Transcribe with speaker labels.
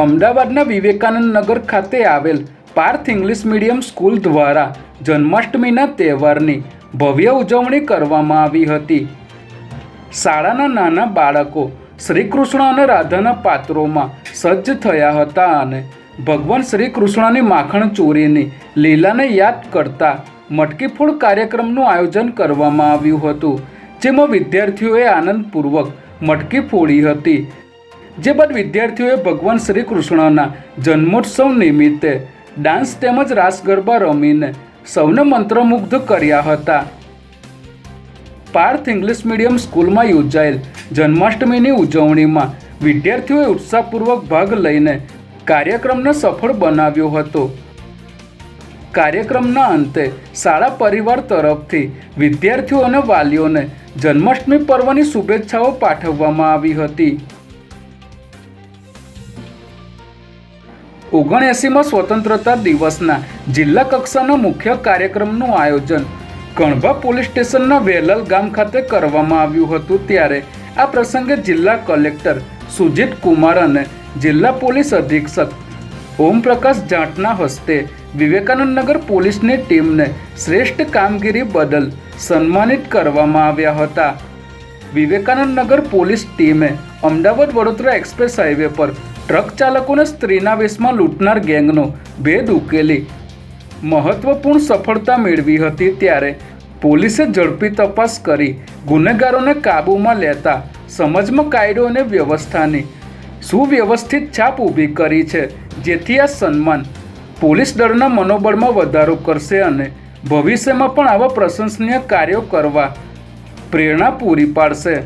Speaker 1: અમદાવાદના વિવેકાનંદ નગર ખાતે આવેલ પાર્થ ઇંગ્લિશ મીડિયમ સ્કૂલ દ્વારા જન્માષ્ટમીના તહેવારની ભવ્ય ઉજવણી કરવામાં આવી હતી। શાળાના નાના બાળકો શ્રી કૃષ્ણ અને રાધાના પાત્રોમાં સજ્જ થયા હતા અને ભગવાન શ્રી કૃષ્ણની માખણ ચોરીની લીલાને યાદ કરતા મટકી ફોડ કાર્યક્રમનું આયોજન કરવામાં આવ્યું હતું, જેમાં વિદ્યાર્થીઓએ આનંદપૂર્વક મટકી ફોડી હતી। જે બાદ વિદ્યાર્થીઓએ ભગવાન શ્રી કૃષ્ણના જન્મોત્સવ નિમિત્તે ડાન્સ તેમજ રાસ ગરબા રમીને સૌને મંત્રમુગ્ધ કર્યા હતા। પાર્થ ઇંગ્લિશ મીડિયમ સ્કૂલમાં યોજાયેલ જન્માષ્ટમીની ઉજવણીમાં વિદ્યાર્થીઓએ ઉત્સાહપૂર્વક ભાગ લઈને કાર્યક્રમને સફળ બનાવ્યો હતો। કાર્યક્રમના અંતે શાળા પરિવાર તરફથી વિદ્યાર્થીઓ અને વાલીઓને જન્માષ્ટમી પર્વની શુભેચ્છાઓ પાઠવવામાં આવી હતી। 79મા સ્વતંત્રતા દિવસના જિલ્લા કક્ષાના મુખ્ય કાર્યક્રમનું આયોજન કણભા પોલીસ સ્ટેશનના વેલલ ગામ ખાતે કરવામાં આવ્યું હતું। ત્યારે આ પ્રસંગે જિલ્લા કલેક્ટર સુજીત કુમાર અને જિલ્લા પોલીસ અધિક્ષક ઓમપ્રકાશ જાટના હસ્તે વિવેકાનંદ નગર પોલીસની ટીમને શ્રેષ્ઠ કામગીરી બદલ સન્માનિત કરવામાં આવ્યા હતા। વિવેકાનંદ નગર પોલીસ ટીમે અમદાવાદ વડોદરા એક્સપ્રેસ હાઈવે પર ટ્રક ચાલકોને સ્ત્રીના વેશમાં લૂંટનાર ગેંગનો ભેદ ઉકેલી મહત્વપૂર્ણ સફળતા મેળવી હતી। ત્યારે પોલીસે ઝડપી તપાસ કરી ગુનેગારોને કાબૂમાં લેતા સમાજમાં કાયદો અને વ્યવસ્થાની સુવ્યવસ્થિત છાપ ઊભી કરી છે, જેથી આ સન્માન પોલીસ દળના મનોબળમાં વધારો કરશે અને ભવિષ્યમાં પણ આવા પ્રશંસનીય કાર્યો કરવા પ્રેરણા પૂરી પાડશે।